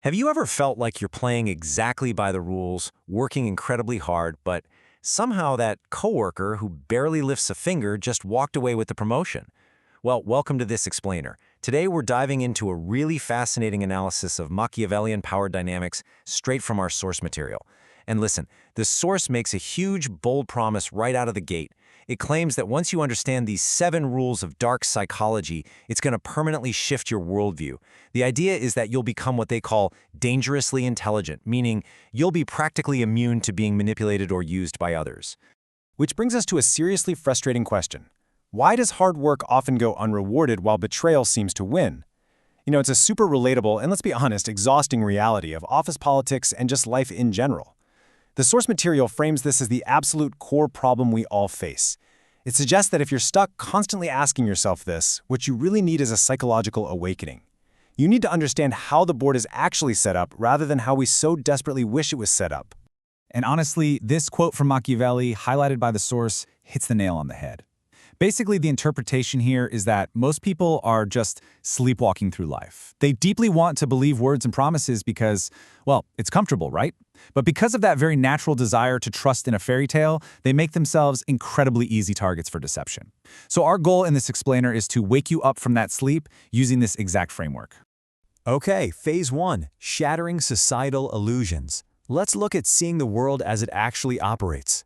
Have you ever felt like you're playing exactly by the rules, working incredibly hard, but somehow that coworker who barely lifts a finger just walked away with the promotion? Well, welcome to this explainer. Today we're diving into a really fascinating analysis of Machiavellian power dynamics straight from our source material. And listen, the source makes a huge, bold promise right out of the gate. It claims that once you understand these 7 rules of dark psychology, it's going to permanently shift your worldview. The idea is that you'll become what they call dangerously intelligent, meaning you'll be practically immune to being manipulated or used by others. Which brings us to a seriously frustrating question. Why does hard work often go unrewarded while betrayal seems to win? It's a super relatable and, let's be honest, exhausting reality of office politics and just life in general. The source material frames this as the absolute core problem we all face. It suggests that if you're stuck constantly asking yourself this, what you really need is a psychological awakening. You need to understand how the board is actually set up rather than how we so desperately wish it was set up. And honestly, this quote from Machiavelli, highlighted by the source, hits the nail on the head. Basically, the interpretation here is that most people are just sleepwalking through life. They deeply want to believe words and promises because, well, it's comfortable, right? But because of that very natural desire to trust in a fairy tale, they make themselves incredibly easy targets for deception. So our goal in this explainer is to wake you up from that sleep using this exact framework. Okay, Phase 1, Shattering Societal Illusions. Let's look at seeing the world as it actually operates.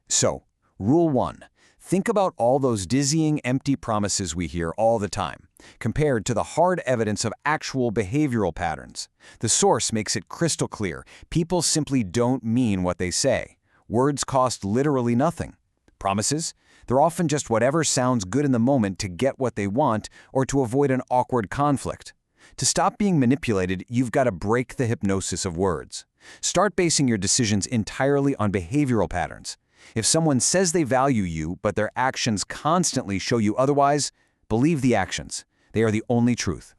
So, Rule 1. Think about all those dizzying, empty promises we hear all the time, compared to the hard evidence of actual behavioral patterns. The source makes it crystal clear. People simply don't mean what they say. Words cost literally nothing. Promises? They're often just whatever sounds good in the moment to get what they want or to avoid an awkward conflict. To stop being manipulated, you've got to break the hypnosis of words. Start basing your decisions entirely on behavioral patterns. If someone says they value you, but their actions constantly show you otherwise, believe the actions. They are the only truth.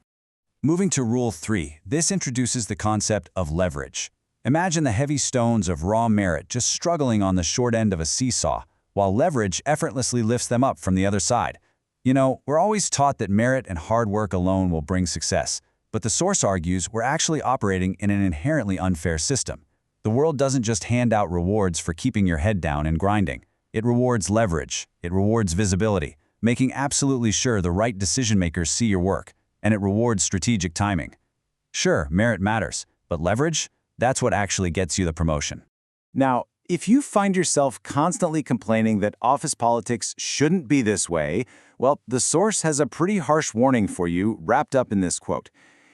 Moving to Rule 3, this introduces the concept of leverage. Imagine the heavy stones of raw merit just struggling on the short end of a seesaw, while leverage effortlessly lifts them up from the other side. We're always taught that merit and hard work alone will bring success, but the source argues we're actually operating in an inherently unfair system. The world doesn't just hand out rewards for keeping your head down and grinding. It rewards leverage. It rewards visibility, making absolutely sure the right decision-makers see your work, and it rewards strategic timing. Sure, merit matters, but leverage? That's what actually gets you the promotion. Now, if you find yourself constantly complaining that office politics shouldn't be this way, well, the source has a pretty harsh warning for you wrapped up in this quote.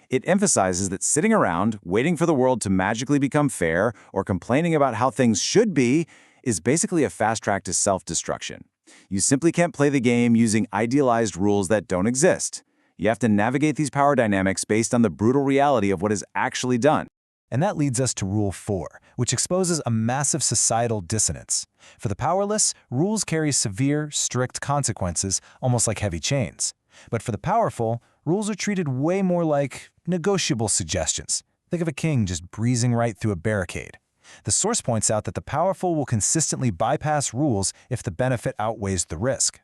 It emphasizes that sitting around, waiting for the world to magically become fair, or complaining about how things should be, is basically a fast track to self-destruction. You simply can't play the game using idealized rules that don't exist. You have to navigate these power dynamics based on the brutal reality of what is actually done. And that leads us to Rule 4, which exposes a massive societal dissonance. For the powerless, rules carry severe, strict consequences, almost like heavy chains. But for the powerful, rules are treated way more like negotiable suggestions. Think of a king just breezing right through a barricade. The source points out that the powerful will consistently bypass rules if the benefit outweighs the risk.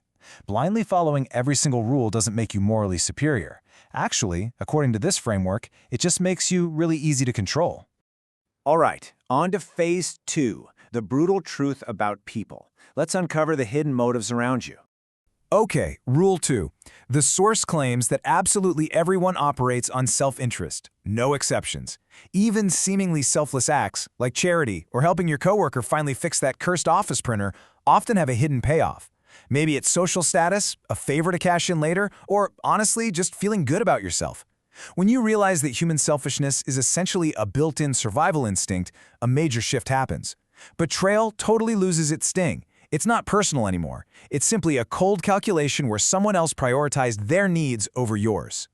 Blindly following every single rule doesn't make you morally superior. Actually, according to this framework, it just makes you really easy to control. All right, on to Phase 2, the brutal truth about people. Let's uncover the hidden motives around you. Okay, Rule 2. The source claims that absolutely everyone operates on self-interest, no exceptions. Even seemingly selfless acts, like charity or helping your coworker finally fix that cursed office printer, often have a hidden payoff. Maybe it's social status, a favor to cash in later, or honestly, just feeling good about yourself. When you realize that human selfishness is essentially a built-in survival instinct, a major shift happens. Betrayal totally loses its sting. It's not personal anymore. It's simply a cold calculation where someone else prioritized their needs over yours.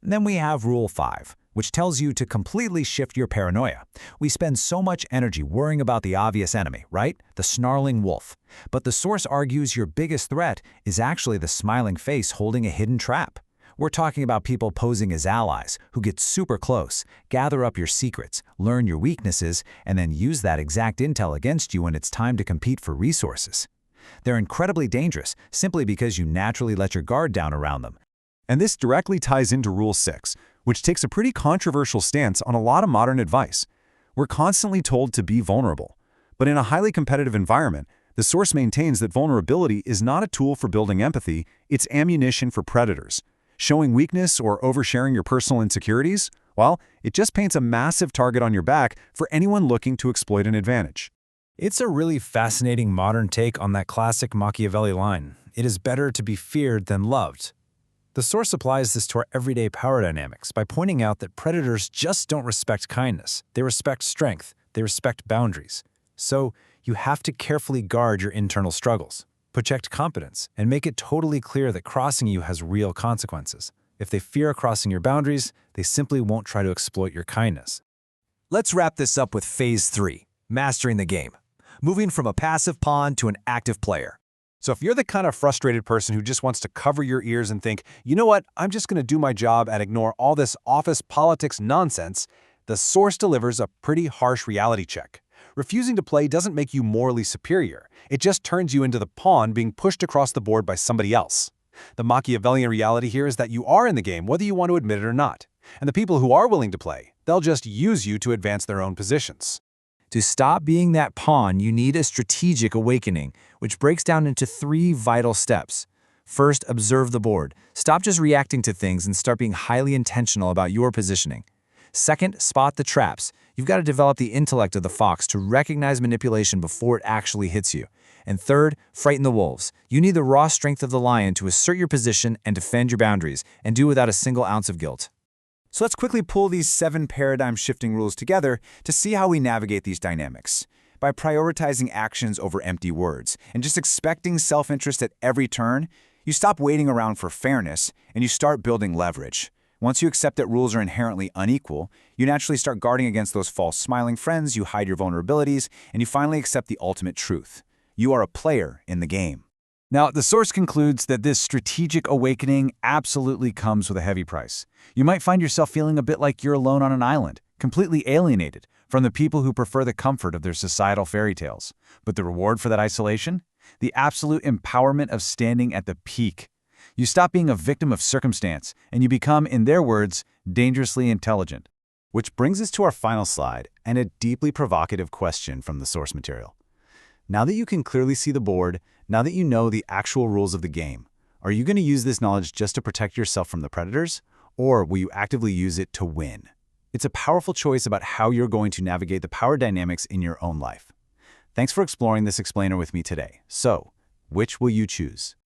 Then we have Rule 5, which tells you to completely shift your paranoia. We spend so much energy worrying about the obvious enemy, right? The snarling wolf. But the source argues your biggest threat is actually the smiling face holding a hidden trap. We're talking about people posing as allies who get super close, gather up your secrets, learn your weaknesses, and then use that exact intel against you when it's time to compete for resources. They're incredibly dangerous simply because you naturally let your guard down around them. And this directly ties into Rule 6, which takes a pretty controversial stance on a lot of modern advice. We're constantly told to be vulnerable. But in a highly competitive environment, the source maintains that vulnerability is not a tool for building empathy, it's ammunition for predators. Showing weakness or oversharing your personal insecurities? Well, it just paints a massive target on your back for anyone looking to exploit an advantage. It's a really fascinating modern take on that classic Machiavelli line, "It is better to be feared than loved." The source applies this to our everyday power dynamics by pointing out that predators just don't respect kindness. They respect strength. They respect boundaries. So, you have to carefully guard your internal struggles, project competence, and make it totally clear that crossing you has real consequences. If they fear crossing your boundaries, they simply won't try to exploit your kindness. Let's wrap this up with Phase 3, mastering the game. Moving from a passive pawn to an active player. So if you're the kind of frustrated person who just wants to cover your ears and think, you know what, I'm just going to do my job and ignore all this office politics nonsense, the source delivers a pretty harsh reality check. Refusing to play doesn't make you morally superior. It just turns you into the pawn being pushed across the board by somebody else. The Machiavellian reality here is that you are in the game whether you want to admit it or not. And the people who are willing to play, they'll just use you to advance their own positions. To stop being that pawn, you need a strategic awakening, which breaks down into 3 vital steps. First, observe the board. Stop just reacting to things and start being highly intentional about your positioning. Second, spot the traps. You've got to develop the intellect of the fox to recognize manipulation before it actually hits you. And third, frighten the wolves. You need the raw strength of the lion to assert your position and defend your boundaries, and do without a single ounce of guilt. So let's quickly pull these 7 paradigm-shifting rules together to see how we navigate these dynamics. By prioritizing actions over empty words and just expecting self-interest at every turn, you stop waiting around for fairness and you start building leverage. Once you accept that rules are inherently unequal, you naturally start guarding against those false smiling friends, you hide your vulnerabilities, and you finally accept the ultimate truth. You are a player in the game. Now, the source concludes that this strategic awakening absolutely comes with a heavy price. You might find yourself feeling a bit like you're alone on an island, completely alienated from the people who prefer the comfort of their societal fairy tales. But the reward for that isolation? The absolute empowerment of standing at the peak. You stop being a victim of circumstance, and you become, in their words, dangerously intelligent. Which brings us to our final slide and a deeply provocative question from the source material. Now that you can clearly see the board, now that you know the actual rules of the game, are you going to use this knowledge just to protect yourself from the predators? Or will you actively use it to win? It's a powerful choice about how you're going to navigate the power dynamics in your own life. Thanks for exploring this explainer with me today. So, which will you choose?